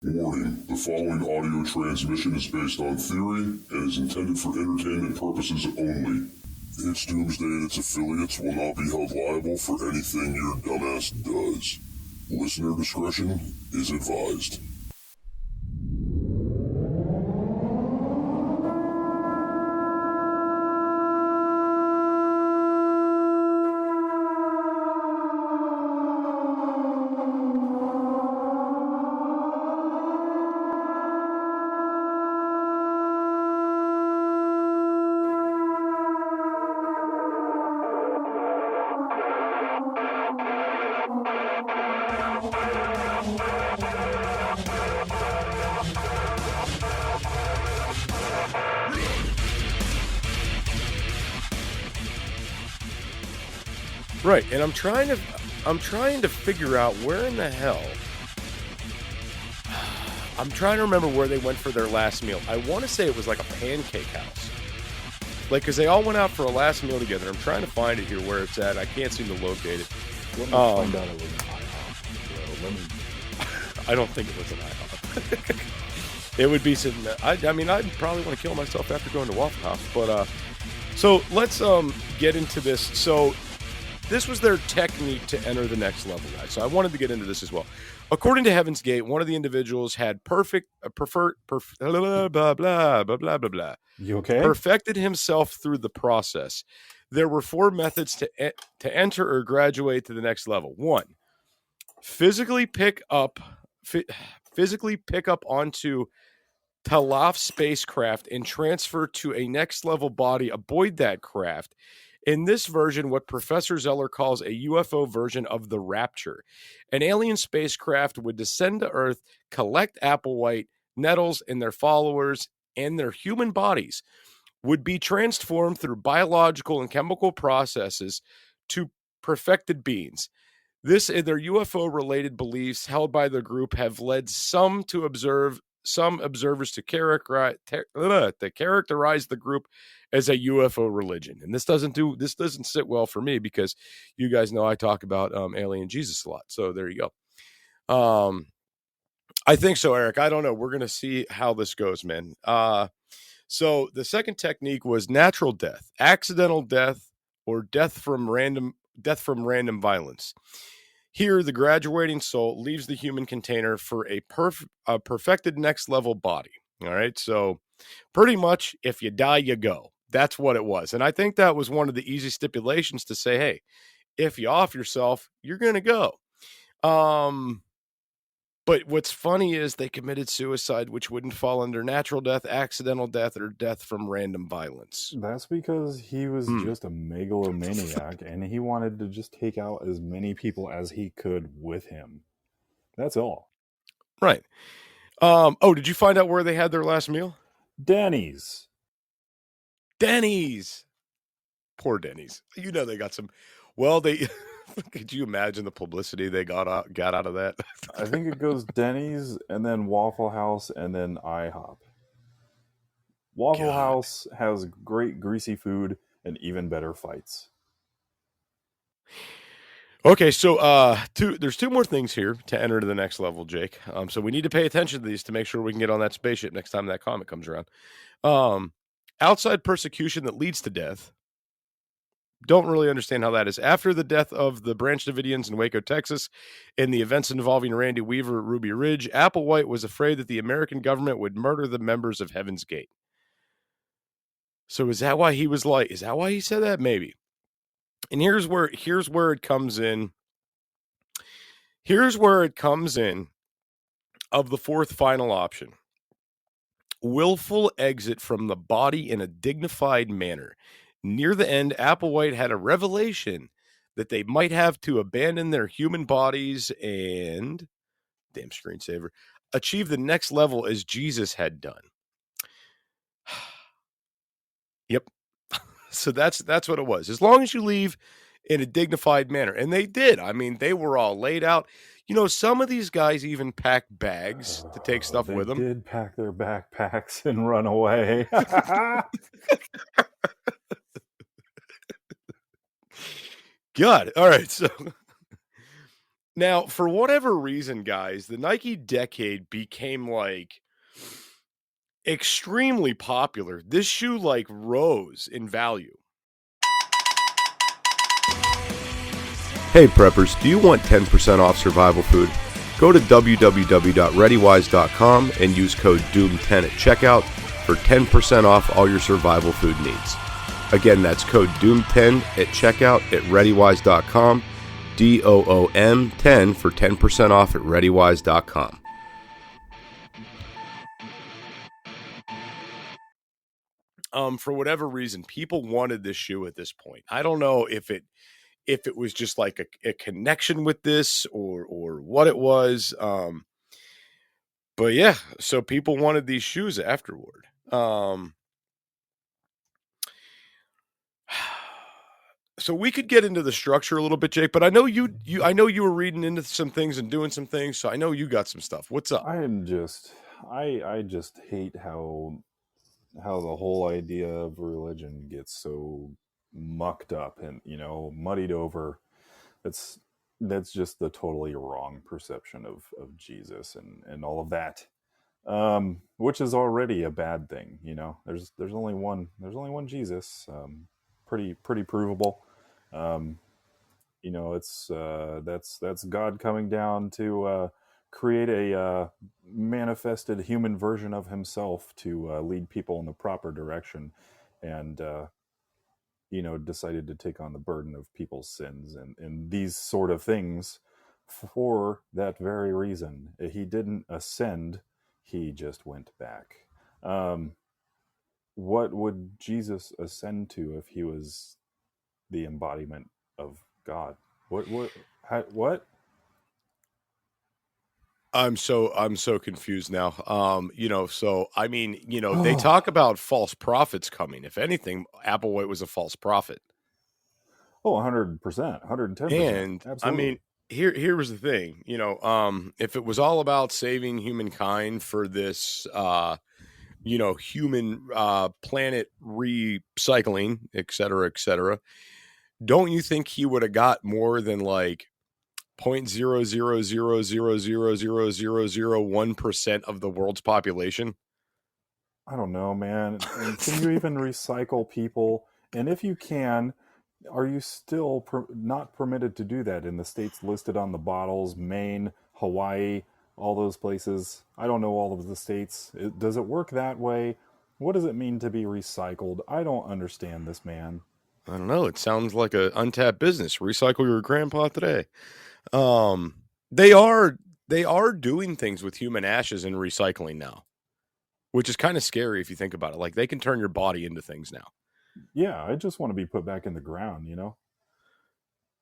Warning, the following audio transmission is based on theory and is intended for entertainment purposes only. It's Doomsday and its affiliates will not be held liable for anything your dumbass does. Listener discretion is advised. Right, and I'm trying to figure out where in the hell. I'm trying to remember where they went for their last meal. I want to say it was like a pancake house. Like, because they all went out for a last meal together. I'm trying to find it here where it's at. I can't seem to locate it. Let me find out it was an IHOP, bro. I don't think it was an IHOP. It would be sitting there. I mean, I'd probably want to kill myself after going to Waffle House. But, so let's get into this. So this was their technique to enter the next level, guys. So I wanted to get into this as well. According to Heaven's Gate, one of the individuals had perfected himself through the process. There were 4 methods to enter or graduate to the next level. 1, physically pick up onto Talaf spacecraft and transfer to a next level body aboard that craft. In this version, what Professor Zeller calls a UFO version of the Rapture, an alien spacecraft would descend to Earth, collect Applewhite, Nettles, and their followers, and their human bodies would be transformed through biological and chemical processes to perfected beings. This and their UFO-related beliefs held by the group have led some observers to characterize the group as a UFO religion. And this doesn't sit well for me because you guys know I talk about alien Jesus a lot. So there you go. I think so, Eric. I don't know. We're going to see how this goes, man. So the second technique was natural death, accidental death, or death from random violence. Here, the graduating soul leaves the human container for a perfected next level body. All right. So pretty much if you die, you go. That's what it was. And I think that was one of the easy stipulations to say, hey, if you off yourself, you're going to go. But what's funny is they committed suicide, which wouldn't fall under natural death, accidental death, or death from random violence. That's because he was just a megalomaniac and he wanted to just take out as many people as he could with him. That's all. Right. Oh, did you find out where they had their last meal? Denny's. Poor Denny's. You know they got some. Well, they. Could you imagine the publicity they got out of that? I think it goes Denny's and then Waffle House and then IHOP. Waffle House has great greasy food and even better fights. Okay, so there's 2 more things here to enter to the next level, Jake. So we need to pay attention to these to make sure we can get on that spaceship next time that comet comes around. Outside persecution that leads to death. Don't really understand how that is. After the death of the Branch Davidians in Waco, Texas, in the events involving Randy Weaver at Ruby Ridge, Applewhite was afraid that the American government would murder the members of Heaven's Gate. So is that why he said that? Maybe. And here's where it comes in. Here's where it comes in of the 4th final option. Willful exit from the body in a dignified manner. Near the end, Applewhite had a revelation that they might have to abandon their human bodies and, damn screensaver, achieve the next level as Jesus had done. Yep. So that's what it was. As long as you leave in a dignified manner. And they did. I mean, they were all laid out. You know, some of these guys even packed bags to take stuff with them. They did pack their backpacks and run away. God. All right. So Now, for whatever reason, guys, the Nike Decade became like extremely popular. This shoe like rose in value. Hey preppers, do you want 10% off survival food? Go to www.readywise.com and use code DOOM10 at checkout for 10% off all your survival food needs. Again, that's code DOOM10 at checkout at readywise.com, DOOM10 for 10% off at readywise.com. For whatever reason, people wanted this shoe at this point. I don't know if it was just like a connection with this or what it was. But yeah, so people wanted these shoes afterward. So we could get into the structure a little bit, Jake, but I know you were reading into some things and doing some things, so I know you got some stuff. What's up? I just hate how the whole idea of religion gets so mucked up and, muddied over. That's just the totally wrong perception of Jesus and all of that. Which is already a bad thing. There's only one Jesus. Pretty provable. It's that's God coming down to create a manifested human version of himself to lead people in the proper direction, and decided to take on the burden of people's sins and these sort of things for that very reason. He didn't ascend, he just went back. What would Jesus ascend to if he was the embodiment of God? What? I'm so confused now. So I mean, they talk about false prophets coming. If anything, Applewhite was a false prophet. Oh, 100%, 110%. And absolutely. I mean, here was the thing, if it was all about saving humankind for this human planet recycling, et cetera, don't you think he would have got more than like 0.000000001% of the world's population? I don't know, man. And can you even recycle people? And if you can, are you still not permitted to do that in the states listed on the bottles? Maine, Hawaii, all those places. I don't know all of the states. Does it work that way? What does it mean to be recycled? I don't understand this, man. I don't know. It sounds like an untapped business. Recycle your grandpa today. They are doing things with human ashes and recycling now, which is kind of scary if you think about it. Like, they can turn your body into things now. Yeah, I just want to be put back in the ground,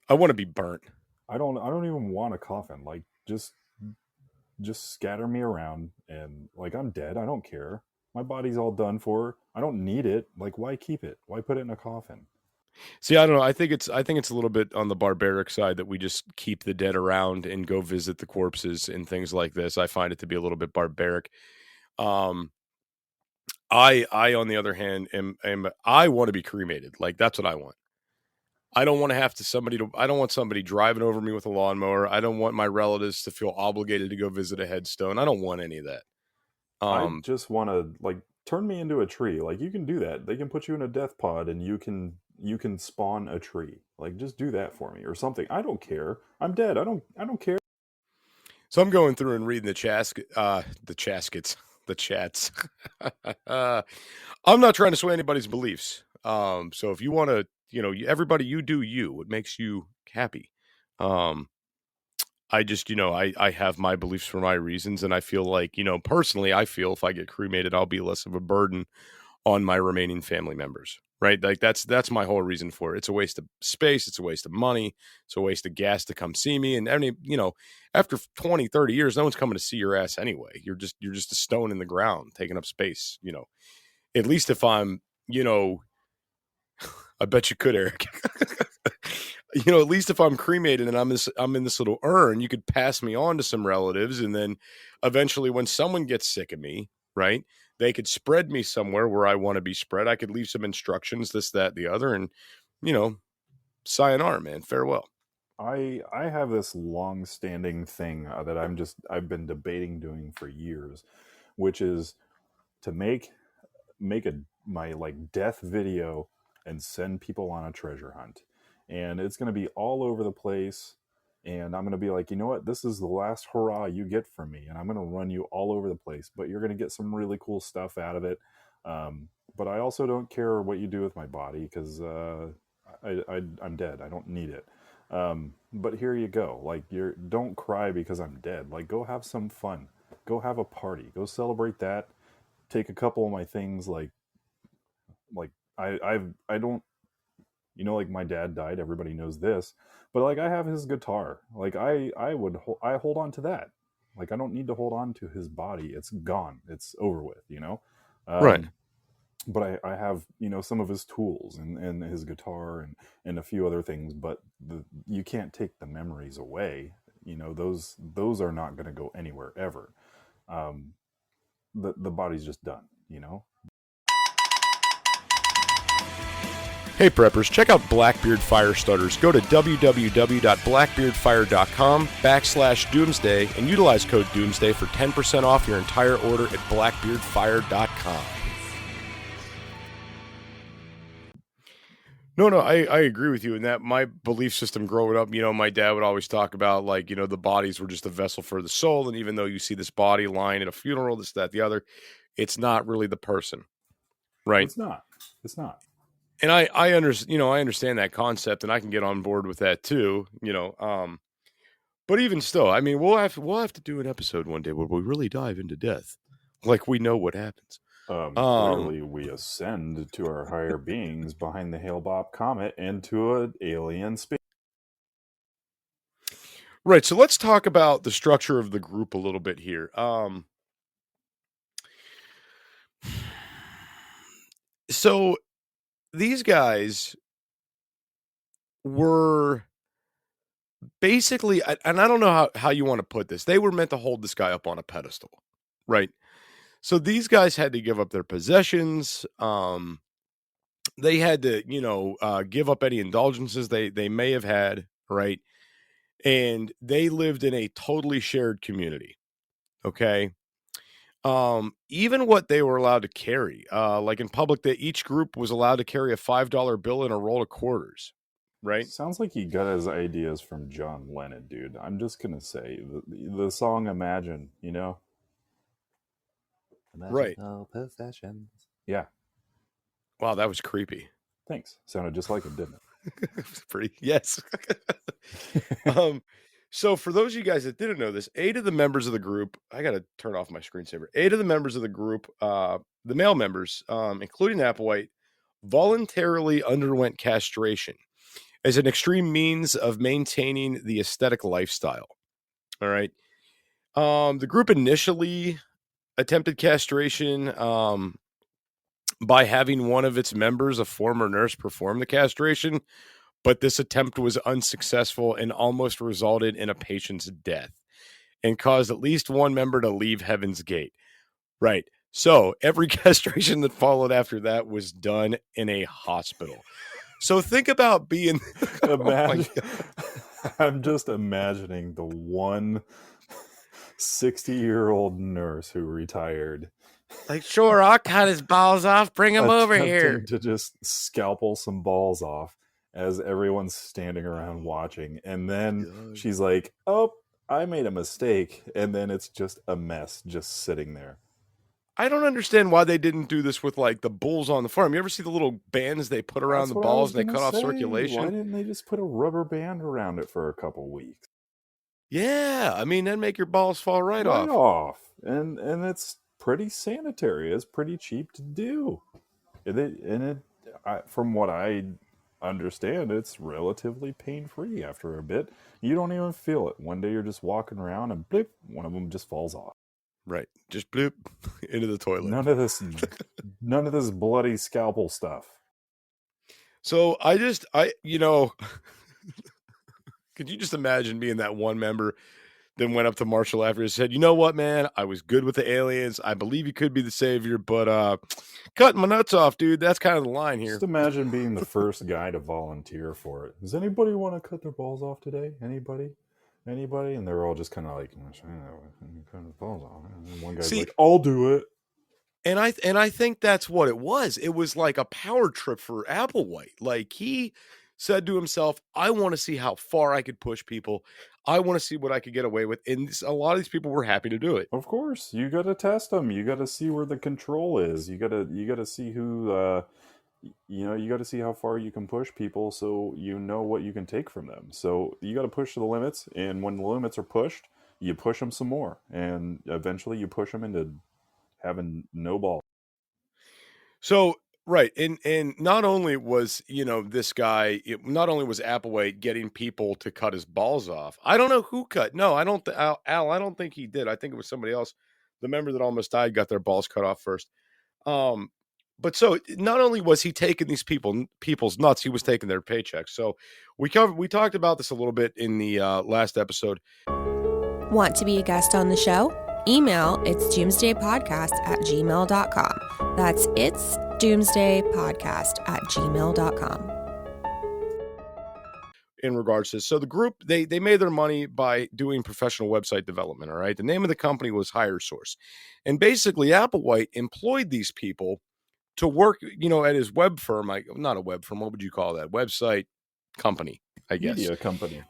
I want to be burnt. I don't even want a coffin. Like, just scatter me around and like I'm dead. I don't care. My body's all done for. I don't need it. Like, why keep it? Why put it in a coffin? See, I don't know. I think it's a little bit on the barbaric side that we just keep the dead around and go visit the corpses and things like this. I find it to be a little bit barbaric. I on the other hand I want to be cremated. Like, that's what I want. I don't want to have to I don't want somebody driving over me with a lawnmower. I don't want my relatives to feel obligated to go visit a headstone. I don't want any of that. I just want to, like, turn me into a tree. Like, you can do that. They can put you in a death pod and you can spawn a tree. Like, just do that for me or something. I don't care. I'm dead. I don't care. So I'm going through and reading the chats. I'm not trying to sway anybody's beliefs. So if you want to, everybody, you do you. What makes you happy? I just, I have my beliefs for my reasons, and I feel like, personally, I feel if I get cremated, I'll be less of a burden on my remaining family members, right? Like, that's my whole reason for it. It's a waste of space. It's a waste of money. It's a waste of gas to come see me. And after 20, 30 years, no one's coming to see your ass anyway. You're just a stone in the ground taking up space, at least if I'm, I bet you could, Eric. At least if I'm cremated and I'm in this little urn, you could pass me on to some relatives, and then eventually, when someone gets sick of me, right, they could spread me somewhere where I want to be spread. I could leave some instructions, this, that, the other, and sayonara, man, farewell. I have this long-standing thing that I've been debating doing for years, which is to make my like death video and send people on a treasure hunt. And it's going to be all over the place, and I'm going to be like, you know what, this is the last hurrah you get from me, and I'm going to run you all over the place, but you're going to get some really cool stuff out of it. But I also don't care what you do with my body, because I'm dead. I don't need it. But here you go. Like, don't cry because I'm dead. Like, go have some fun. Go have a party. Go celebrate that. Take a couple of my things, like I don't, you know, like my dad died. Everybody knows this, but like I have his guitar. Like I hold on to that. Like I don't need to hold on to his body. It's gone. It's over with. You know. Right. But I have, you know, some of his tools and his guitar and a few other things, but you can't take the memories away. You know, those are not going to go anywhere ever. The body's just done, you know. Hey preppers, check out Blackbeard Fire Starters. Go to www.blackbeardfire.com/doomsday and utilize code doomsday for 10% off your entire order at blackbeardfire.com. No, I agree with you in that. My belief system growing up, you know, my dad would always talk about, like, you know, the bodies were just a vessel for the soul. And even though you see this body lying at a funeral, this, that, the other, it's not really the person. Right. It's not. And I understand that concept, and I can get on board with that too, you know. But even still, I mean, we'll have to do an episode one day where we really dive into death. Like we know what happens. Clearly, we ascend to our higher beings behind the Hale-Bopp comet into an alien space. Right. So let's talk about the structure of the group a little bit here. So these guys were basically, and I don't know how you want to put this, they were meant to hold this guy up on a pedestal, right? So these guys had to give up their possessions. They had to, you know, give up any indulgences they may have had, right? And they lived in a totally shared community. Okay. Even what they were allowed to carry, like in public, that each group was allowed to carry a $5 bill and a roll of quarters, right? Sounds like he got his ideas from John Lennon, dude. I'm just gonna say the song "Imagine," you know. Right. Possessions. Yeah. Wow, that was creepy. Thanks. Sounded just like it, didn't it? Pretty. Yes. So for those of you guys that didn't know this, 8 of the members of the group, I got to turn off my screensaver. 8 of the members of the group, the male members, including Applewhite, voluntarily underwent castration as an extreme means of maintaining the aesthetic lifestyle. All right. The group initially attempted castration by having one of its members, a former nurse, perform the castration, but this attempt was unsuccessful and almost resulted in a patient's death and caused at least one member to leave Heaven's Gate. Right. So every castration that followed after that was done in a hospital. So think about being... I'm just imagining the one 60-year-old nurse who retired. Like, sure, I'll cut his balls off. Bring him over here. To just scalpel some balls off as everyone's standing around watching. And then she's like, oh, I made a mistake. And then it's just a mess just sitting there. I don't understand why they didn't do this with, like, the bulls on the farm. You ever see the little bands they put around the balls and they cut off circulation? Why didn't they just put a rubber band around it for a couple weeks? Yeah, I mean, that'd make your balls fall right off. And it's pretty sanitary. It's pretty cheap to do. From what I understand, it's relatively pain-free after a bit. You don't even feel it. One day you're just walking around and blip, one of them just falls off. Right. Just bloop into the toilet. None of this bloody scalpel stuff. So you know, could you just imagine being that one member then went up to Marshall after and said, "You know what, man? I was good with the aliens. I believe you could be the savior, but cutting my nuts off, dude. That's kind of the line here." Just imagine being the first guy to volunteer for it. Does anybody want to cut their balls off today? Anybody? And they're all just kind of like, cut his balls off. And one guy's like, I'll do it. And I think that's what it was. It was like a power trip for Applewhite. Like, he said to himself, I want to see how far I could push people. I want to see what I could get away with. And a lot of these people were happy to do it. Of course, you got to test them. You got to see where the control is. You got to see who, you got to see how far you can push people, so you know what you can take from them. So you got to push the limits, and when the limits are pushed, you push them some more, and eventually you push them into having no ball. So, right. And not only was, this guy, not only was Applewhite getting people to cut his balls off. I don't know who cut. No, I don't, Al, I don't think he did. I think it was somebody else. The member that almost died got their balls cut off first. But so not only was he taking these people's nuts, he was taking their paychecks. So we talked about this a little bit in the last episode. Want to be a guest on the show? Email it's doomsdaypodcast@gmail.com. That's it's doomsdaypodcast@gmail.com. In regards to this. So the group, they made their money by doing professional website development. All right. The name of the company was HireSource. And basically Applewhite employed these people to work, at his web firm. Not a web firm. What would you call that? Website company, I guess. Media company.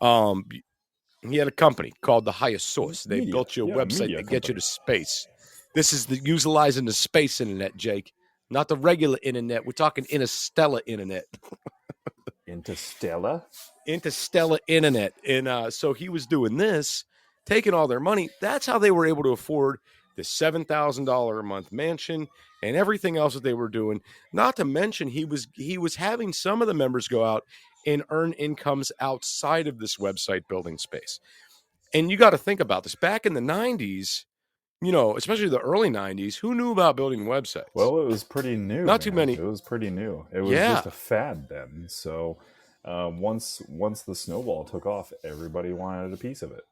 He had a company called the HireSource. They built you a website to get you to space. This is utilizing the space internet, Jake, not the regular internet. We're talking interstellar internet. Interstellar internet. And so he was doing this, taking all their money. That's how they were able to afford the $7,000 a month mansion and everything else that they were doing. Not to mention he was having some of the members go out and earn incomes outside of this website building space. And you got to think about this. Back in the 90s, especially the early 90s, who knew about building websites? Well, it was pretty new. Not too many. It was pretty new. It was just a fad then. So once the snowball took off, everybody wanted a piece of it.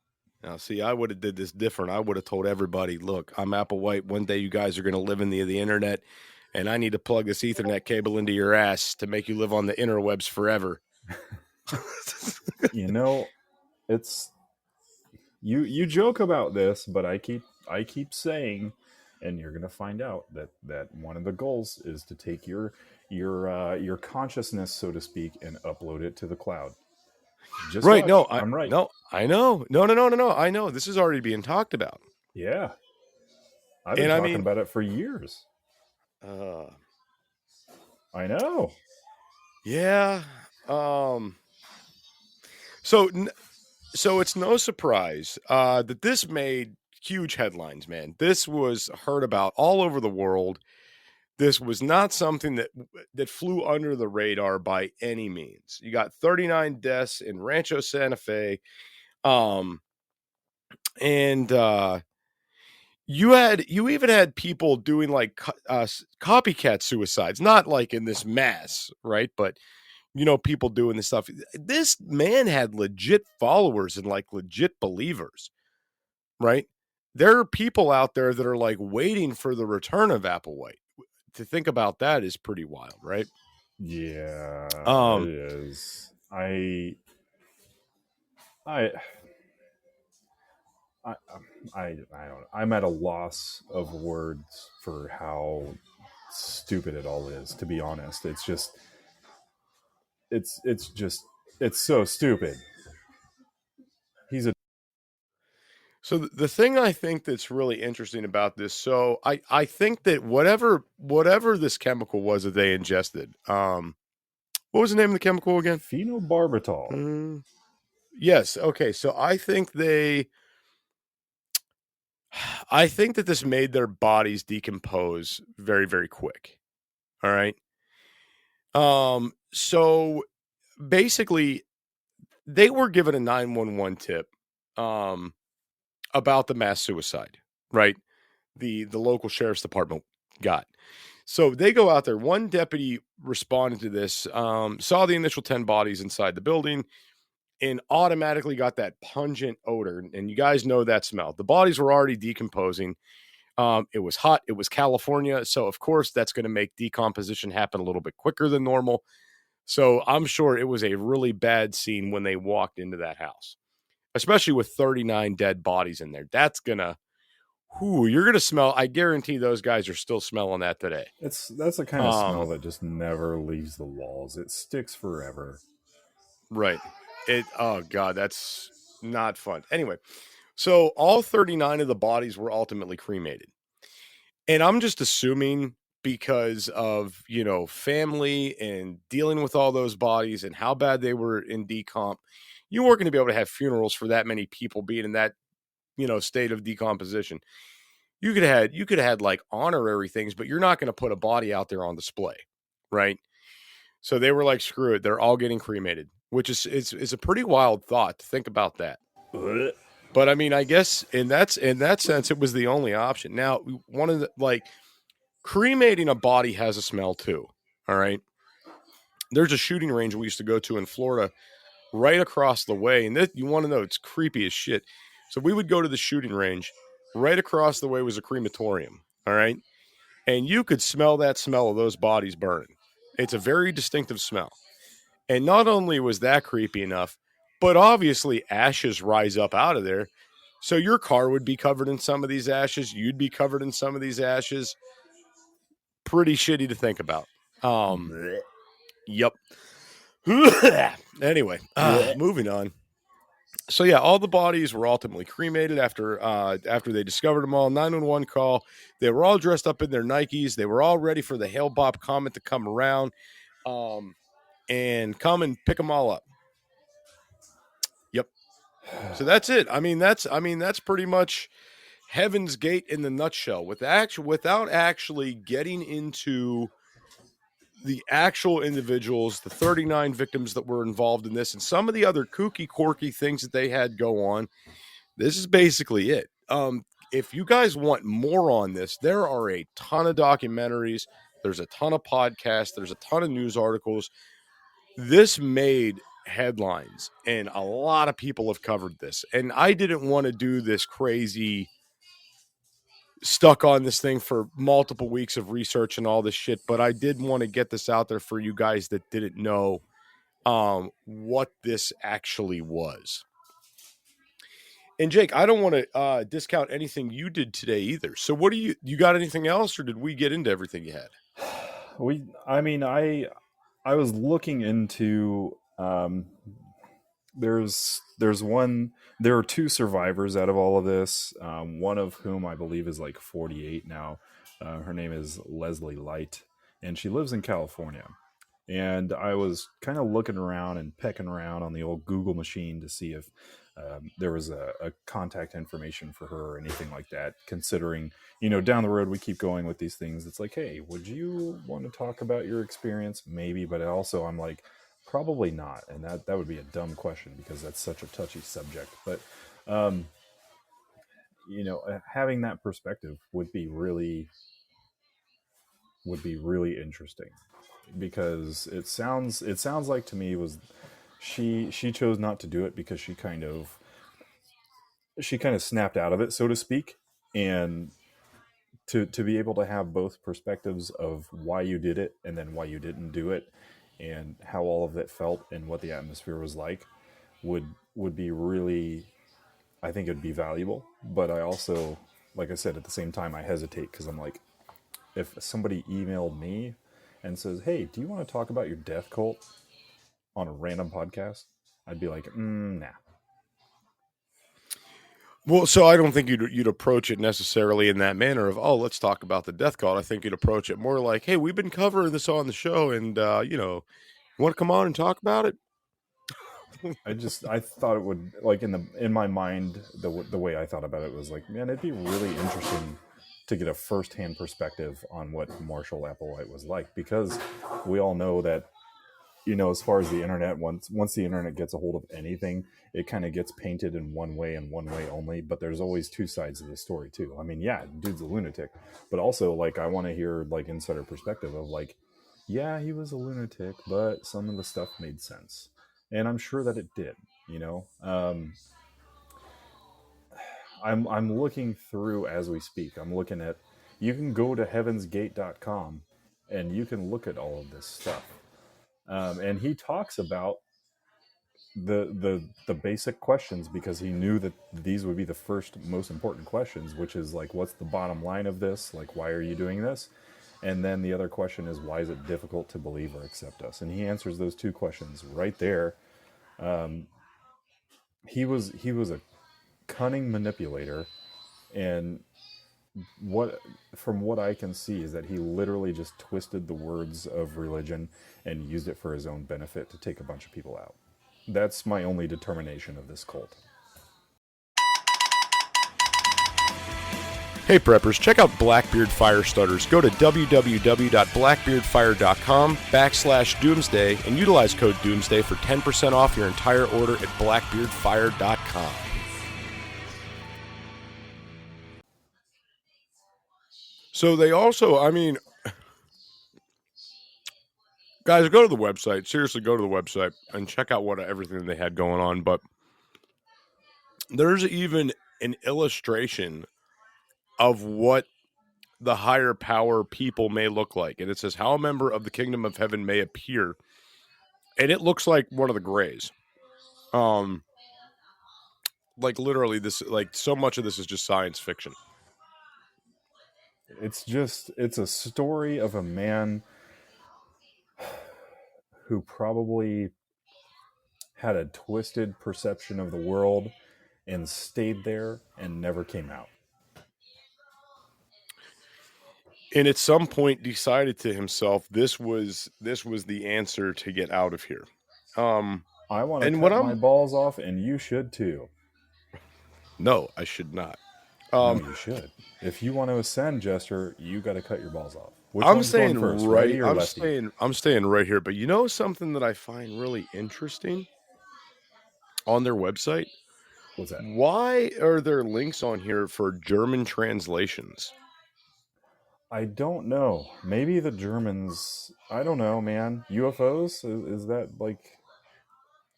Now, see, I would have did this different. I would have told everybody, look, I'm Applewhite. One day you guys are going to live in the internet, and I need to plug this Ethernet cable into your ass to make you live on the interwebs forever. It's you joke about this, but I keep saying, and you're going to find out that one of the goals is to take your consciousness, so to speak, and upload it to the cloud. Just right. Watch. No, I'm right. No, I know. No. I know. This is already being talked about. Yeah. I've been talking about it for years. I know. Yeah. So it's no surprise that this made huge headlines, man. This was heard about all over the world. This was not something that flew under the radar by any means. You got 39 deaths in Rancho Santa Fe. And you even had people doing like copycat suicides, not like in this mass, right? But people doing this stuff. This man had legit followers and like legit believers, right? There are people out there that are like waiting for the return of Applewhite. To think about that is pretty wild, right? Yeah, it is. I don't know. I'm at a loss of words for how stupid it all is, to be honest. It's so stupid. So the thing I think that's really interesting about this, so I think that whatever this chemical was that they ingested, what was the name of the chemical again? Phenobarbital. Yes. Okay. So I think that this made their bodies decompose very, very quick. All right. So basically they were given a 911 tip, about the mass suicide, right? The local sheriff's department got. So they go out there. One deputy responded to this, saw the initial 10 bodies inside the building, and automatically got that pungent odor. And you guys know that smell. The bodies were already decomposing. It was hot. It was California. So, of course, that's going to make decomposition happen a little bit quicker than normal. So I'm sure it was a really bad scene when they walked into that house, especially with 39 dead bodies in there. That's going to, you're going to smell. I guarantee those guys are still smelling that today. That's the kind of smell that just never leaves the walls. It sticks forever. Right. Oh God, that's not fun. Anyway, so all 39 of the bodies were ultimately cremated. And I'm just assuming because of, family and dealing with all those bodies and how bad they were in decomp, you weren't going to be able to have funerals for that many people being in that, state of decomposition. You could have had like honorary things, but you're not going to put a body out there on display, right? So they were like, screw it. They're all getting cremated, which is a pretty wild thought to think about that. But I mean, I guess in that sense, it was the only option. Now, one of the cremating a body has a smell too. All right. There's a shooting range we used to go to in Florida right across the way. And you want to know, it's creepy as shit. So we would go to the shooting range. Right across the way was a crematorium. All right. And you could smell that smell of those bodies burning. It's a very distinctive smell. And not only was that creepy enough, but obviously ashes rise up out of there. So your car would be covered in some of these ashes. You'd be covered in some of these ashes. Pretty shitty to think about. Yep. Anyway, moving on. So yeah, all the bodies were ultimately cremated after they discovered them all. 911 call. They were all dressed up in their Nikes. They were all ready for the Hale-Bopp Comet to come around and come and pick them all up. Yep. So that's it. I mean, that's pretty much Heaven's Gate in the nutshell. Without actually getting into the actual individuals, the 39 victims that were involved in this, and some of the other kooky, quirky things that they had go on. This is basically it. If you guys want more on this, there are a ton of documentaries. There's a ton of podcasts. There's a ton of news articles. This made headlines, and a lot of people have covered this. And I didn't want to do this crazy stuck on this thing for multiple weeks of research and all this shit, but I did want to get this out there for you guys that didn't know what this actually was. And Jake, I don't want to discount anything you did today either. So what do you got anything else, or did we get into everything you had? I was looking into there are two survivors out of all of this, one of whom I believe is like 48 now. Her name is Leslie Light, and she lives in California. And I was kind of looking around and pecking around on the old Google machine to see if there was a contact information for her or anything like that, considering, down the road we keep going with these things. It's like, hey, would you want to talk about your experience? Maybe, but also I'm like, probably not. And that would be a dumb question because that's such a touchy subject. But, having that perspective would be really interesting, because it sounds like to me was she chose not to do it because she kind of snapped out of it, so to speak. And to be able to have both perspectives of why you did it and then why you didn't do it, and how all of it felt and what the atmosphere was like, would be really, I think it'd be valuable. But I also, like I said, at the same time, I hesitate because I'm like, if somebody emailed me and says, hey, do you want to talk about your death cult on a random podcast? I'd be like, nah. Well, so I don't think you'd approach it necessarily in that manner of, oh, let's talk about the death cult. I think you'd approach it more like, hey, we've been covering this on the show, and you want to come on and talk about it? I thought it would, like, in my mind, the way I thought about it was like, man, it'd be really interesting to get a firsthand perspective on what Marshall Applewhite was like, because we all know that, as far as the internet, once the internet gets a hold of anything, it kind of gets painted in one way and one way only. But there's always two sides of the story too. I mean, yeah, dude's a lunatic, but also, like, I want to hear, like, insider perspective of, like, yeah, he was a lunatic, but some of the stuff made sense. And I'm sure that it did. You know, I'm looking through as we speak. I'm looking at. You can go to heavensgate.com and you can look at all of this stuff. And he talks about the basic questions because he knew that these would be the first most important questions, which is like, what's the bottom line of this? Like, why are you doing this? And then the other question is, why is it difficult to believe or accept us? And he answers those two questions right there. He was a cunning manipulator, and what from what I can see is that he literally just twisted the words of religion and used it for his own benefit to take a bunch of people out. That's my only determination of this cult. Hey preppers, check out Blackbeard Fire Starters. Go to www.blackbeardfire.com/doomsday and utilize code doomsday for 10% off your entire order at blackbeardfire.com. So they also, guys, go to the website. Seriously, go to the website and check out what everything they had going on. But there's even an illustration of what the higher power people may look like. And it says how a member of the kingdom of heaven may appear. And it looks like one of the grays. Like literally this, like so much of this is just science fiction. It's a story of a man who probably had a twisted perception of the world and stayed there and never came out. And at some point decided to himself, this was the answer to get out of here. I want to cut my balls off, and you should too. No, I should not. No, you should. If you want to ascend, Jester, you got to cut your balls off. Which I'm one's staying going first, right. righty or lefty? I'm staying right here. But you know something that I find really interesting on their website? What's that? Why are there links on here for German translations? I don't know. Maybe the Germans. I don't know, man. UFOs? Is that like?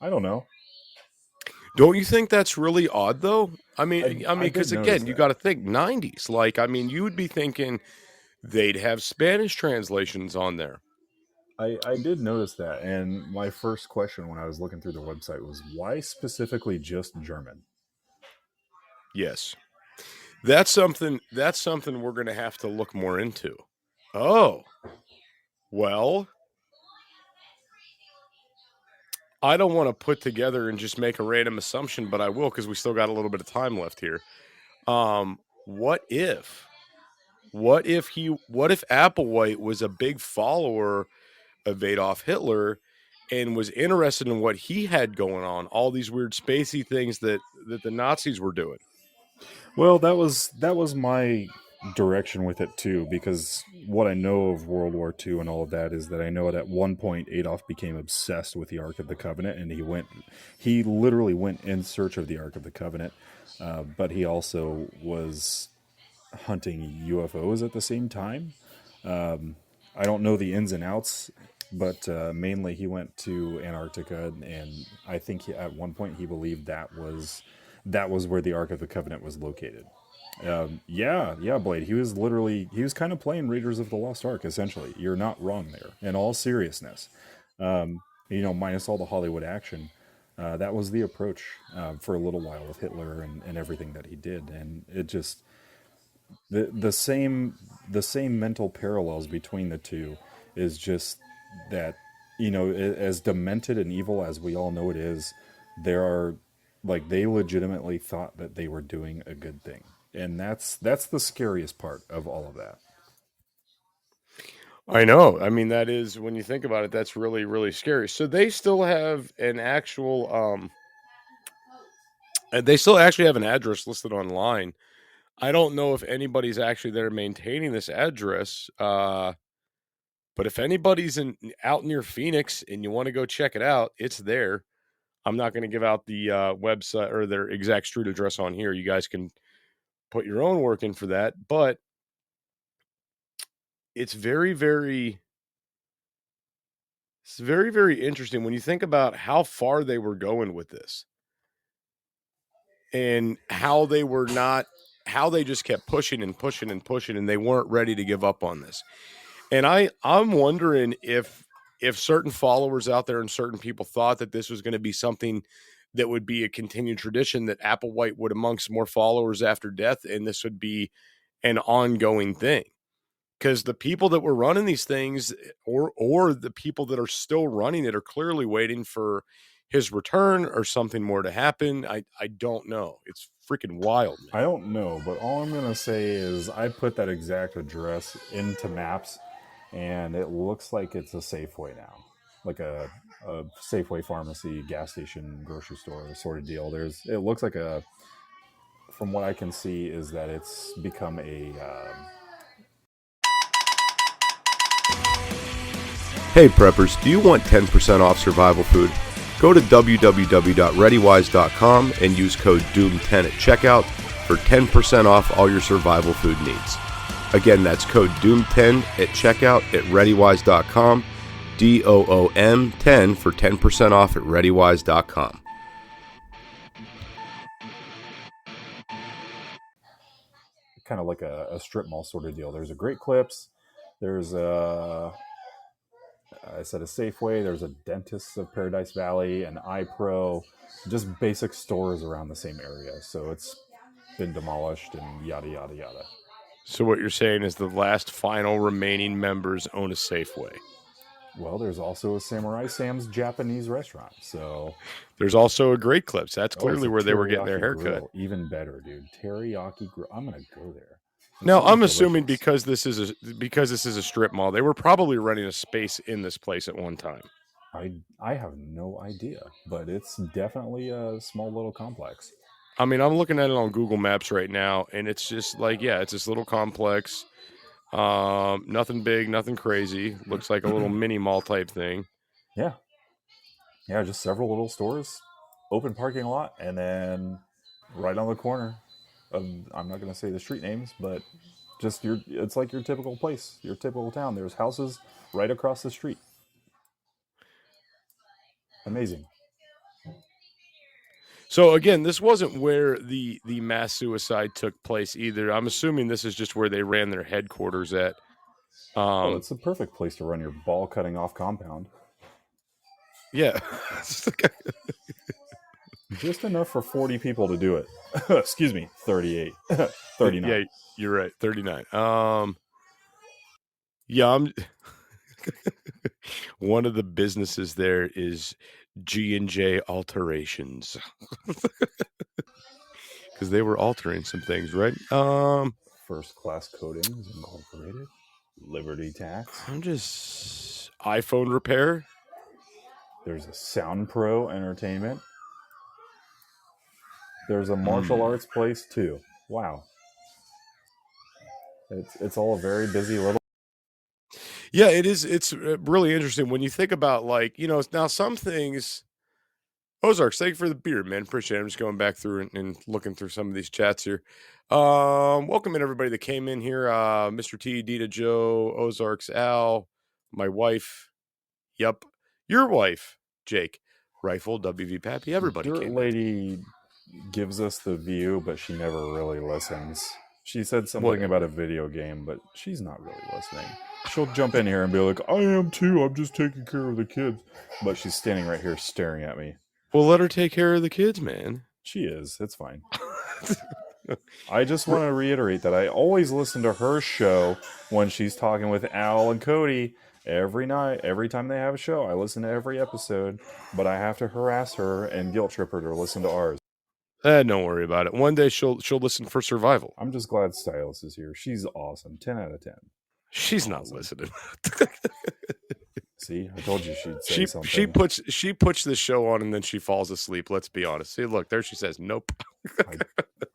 I don't know. Don't you think that's really odd, though? I mean, because again, you got to think 90s. Like, I mean, you would be thinking they'd have Spanish translations on there. I did notice that, and my first question when I was looking through the website was, why specifically just German? Yes. That's something we're going to have to look more into. Oh. Well, I don't want to put together and just make a random assumption, but I will because we still got a little bit of time left here. What if Applewhite was a big follower of Adolf Hitler and was interested in what he had going on, all these weird spacey things that the Nazis were doing? Well, that was my direction with it too, because what I know of World War II and all of that is that I know that at one point Adolf became obsessed with the Ark of the Covenant, and he literally went in search of the Ark of the Covenant, but he also was hunting UFOs at the same time. I don't know the ins and outs, but mainly he went to Antarctica, and I think at one point he believed that was where the Ark of the Covenant was located. Yeah, Blade. He was kind of playing Raiders of the Lost Ark, essentially. You're not wrong there, in all seriousness. Minus all the Hollywood action. That was the approach for a little while with Hitler and everything that he did, and it just the same mental parallels between the two is just that, as demented and evil as we all know it is, they legitimately thought that they were doing a good thing, and that's the scariest part of all of that. I know. I mean, that is, when you think about it, that's really, really scary. So they still have an actual they still actually have an address listed online. I don't know if anybody's actually there maintaining this address, but if anybody's out near Phoenix and you want to go check it out, it's there. I'm not going to give out the website or their exact street address on here. You guys can put your own work in for that, but it's very, very interesting when you think about how far they were going with this. and how they just kept pushing and pushing and pushing, and they weren't ready to give up on this. And I'm wondering if certain followers out there and certain people thought that this was going to be something that would be a continued tradition, that Applewhite would amongst more followers after death, and this would be an ongoing thing. Because the people that were running these things, or the people that are still running it, are clearly waiting for his return or something more to happen. I don't know. It's freaking wild, man. I don't know, but all I'm going to say is I put that exact address into maps, and it looks like it's a Safeway now. Like a Safeway pharmacy, gas station, grocery store sort of deal. It looks like from what I can see, is that it's become a... Hey preppers, do you want 10% off survival food? Go to www.readywise.com and use code DOOM10 at checkout for 10% off all your survival food needs. Again, that's code DOOM10 at checkout at readywise.com, DOOM10 for 10% off at readywise.com. kind of like a strip mall sort of deal. There's a Great Clips, there's I said a Safeway, there's a Dentist of Paradise Valley, an iPro, just basic stores around the same area. So it's been demolished and yada, yada, yada. So what you're saying is the last final remaining members own a Safeway. Well, there's also a Samurai Sam's Japanese restaurant. So there's also a Great Clips. That's clearly where they were getting their haircut. Grill. Even better, dude. Teriyaki grill. I'm going to go there. Now, I'm assuming because this is a strip mall, they were probably renting a space in this place at one time. I have no idea, but it's definitely a small little complex. I mean, I'm looking at it on Google Maps right now, and it's just like, yeah, it's this little complex. Nothing big, nothing crazy. Looks like a little mini mall type thing. Yeah. Yeah, just several little stores, open parking lot, and then right on the corner of, I'm not going to say the street names, but just it's like your typical place, your typical town. There's houses right across the street. Amazing. So again, this wasn't where the mass suicide took place either. I'm assuming this is just where they ran their headquarters at. It's the perfect place to run your ball cutting off compound. Yeah. Just enough for 40 people to do it. Excuse me, 38. 39. Yeah, you're right. 39. Yeah, I'm one of the businesses there is G&J Alterations. Because they were altering some things, right? First Class Coatings Incorporated. Liberty Tax. I'm just iPhone repair. There's a Sound Pro Entertainment. There's a martial arts place too. Wow. It's all a very busy little. Yeah, it is. It's really interesting when you think about, like, you know, now some things. Ozarks, thank you for the beer, man. Appreciate it. I'm just going back through and looking through some of these chats here. Welcome in everybody that came in here. Mr. T, Dita, Joe, Ozarks, Al, my wife. Yep. Your wife, Jake. Rifle, WV Pappy. Everybody Dirt came Lady gives us the view, but she never really listens. She said something about a video game, but she's not really listening. She'll jump in here and be like, I am too. I'm just taking care of the kids. But she's standing right here staring at me. Well, let her take care of the kids, man. She is. It's fine. I just want to reiterate that I always listen to her show when she's talking with Al and Cody every night. Every time they have a show, I listen to every episode. But I have to harass her and guilt trip her to listen to ours. Don't worry about it. One day she'll listen for survival. I'm just glad Stylus is here. She's awesome. 10 out of 10. She's not listening. See, I told you she'd say something. She puts this show on and then she falls asleep. Let's be honest. See, look, there she says, nope.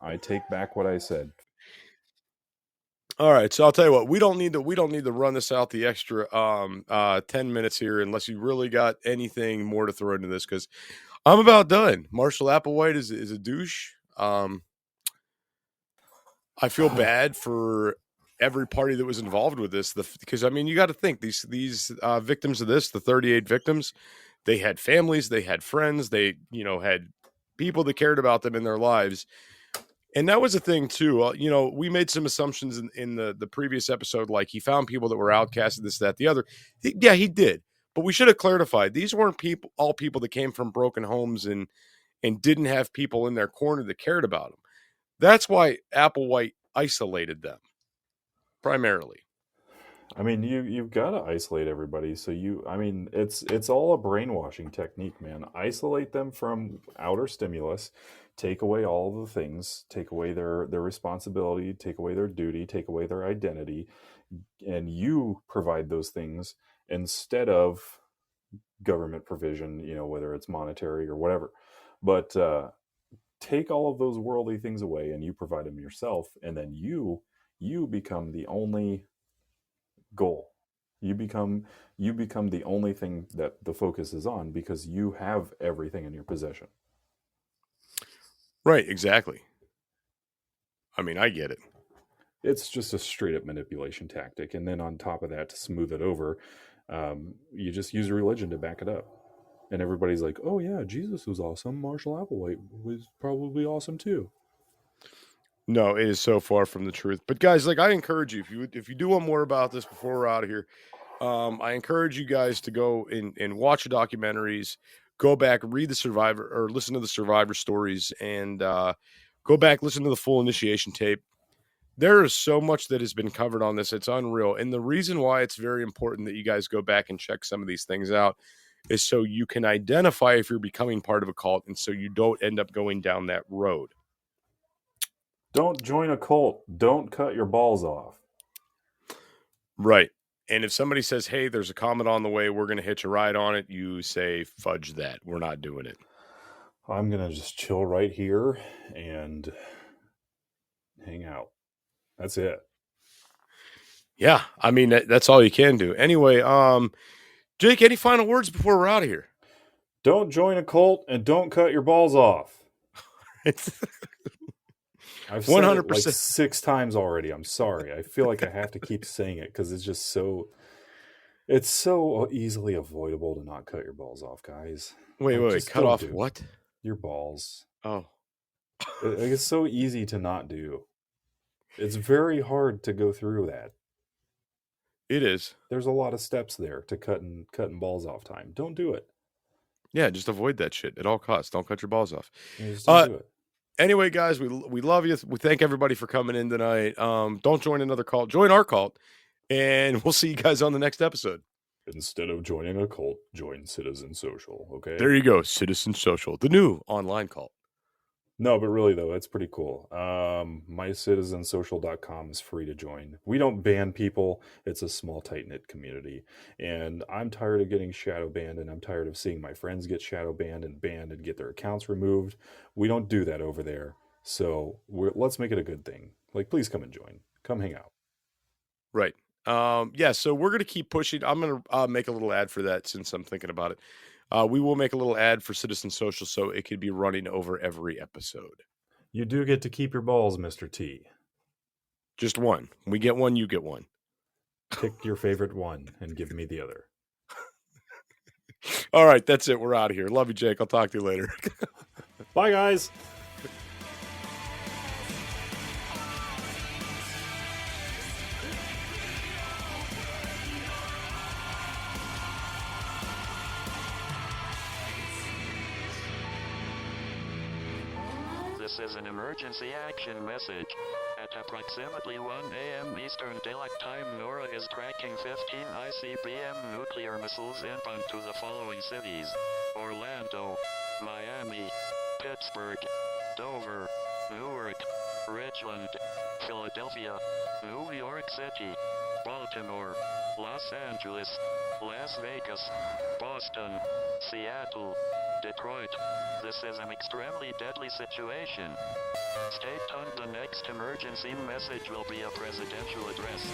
I take back what I said. All right, so I'll tell you what, we don't need to run this out the extra 10 minutes here unless you really got anything more to throw into this, because I'm about done. Marshall Applewhite is a douche. I feel bad for every party that was involved with this, because I mean, you got to think these victims of this, the 38 victims, they had families, they had friends, they had people that cared about them in their lives. And that was a thing too. We made some assumptions in the previous episode, like he found people that were outcasted, this, that, the other. Yeah, he did. But we should have clarified. These weren't all people that came from broken homes and didn't have people in their corner that cared about them. That's why Applewhite isolated them primarily. I mean, you've got to isolate everybody. So it's all a brainwashing technique, man. Isolate them from outer stimulus, take away all the things, take away their responsibility, take away their duty, take away their identity, and you provide those things instead of government provision, whether it's monetary or whatever. But take all of those worldly things away and you provide them yourself, and then you become the only goal. You become the only thing that the focus is on because you have everything in your possession. Right, exactly. I mean, I get it. It's just a straight up manipulation tactic. And then on top of that, to smooth it over, you just use religion to back it up. And everybody's like, oh yeah, Jesus was awesome. Marshall Applewhite was probably awesome too. No, it is so far from the truth. But guys, like, I encourage you, if you do want more about this before we're out of here, I encourage you guys to go and watch the documentaries, go back, read the Survivor, or listen to the Survivor stories, and go back, listen to the full initiation tape. There is so much that has been covered on this. It's unreal. And the reason why it's very important that you guys go back and check some of these things out is so you can identify if you're becoming part of a cult, and so you don't end up going down that road. Don't join a cult. Don't cut your balls off. Right. And if somebody says, hey, there's a comet on the way, we're going to hitch a ride on it, you say, fudge that. We're not doing it. I'm going to just chill right here and hang out. That's it. Yeah. I mean, that's all you can do. Anyway, Jake, any final words before we're out of here? Don't join a cult and don't cut your balls off. I've said 100%. It like 6 times already. I'm sorry. I feel like I have to keep saying it because it's just it's so easily avoidable to not cut your balls off, guys. Wait, cut off what? Your balls. Oh. It's so easy to not do. It's very hard to go through that. It is. There's a lot of steps there to cutting balls off time. Don't do it. Yeah, just avoid that shit at all costs. Don't cut your balls off. Just don't do it. Anyway, guys, we love you. We thank everybody for coming in tonight. Don't join another cult. Join our cult. And we'll see you guys on the next episode. Instead of joining a cult, join Citizen Social, okay? There you go, Citizen Social, the new online cult. No, but really, though, it's pretty cool. MyCitizenSocial.com is free to join. We don't ban people. It's a small, tight-knit community. And I'm tired of getting shadow banned, and I'm tired of seeing my friends get shadow banned and get their accounts removed. We don't do that over there. So let's make it a good thing. Like, please come and join. Come hang out. Right. Yeah, so we're going to keep pushing. I'm going to make a little ad for that since I'm thinking about it. We will make a little ad for Citizen Social so it could be running over every episode. You do get to keep your balls, Mr. T. Just one. We get one, you get one. Pick your favorite one and give me the other. All right, that's it. We're out of here. Love you, Jake. I'll talk to you later. Bye, guys. This is an emergency action message. At approximately 1 a.m. Eastern Daylight Time, NORAD is tracking 15 ICBM nuclear missiles inbound to the following cities: Orlando, Miami, Pittsburgh, Dover, Newark, Richland, Philadelphia, New York City, Baltimore, Los Angeles, Las Vegas, Boston, Seattle, Detroit. This is an extremely deadly situation. Stay tuned. The next emergency message will be a presidential address.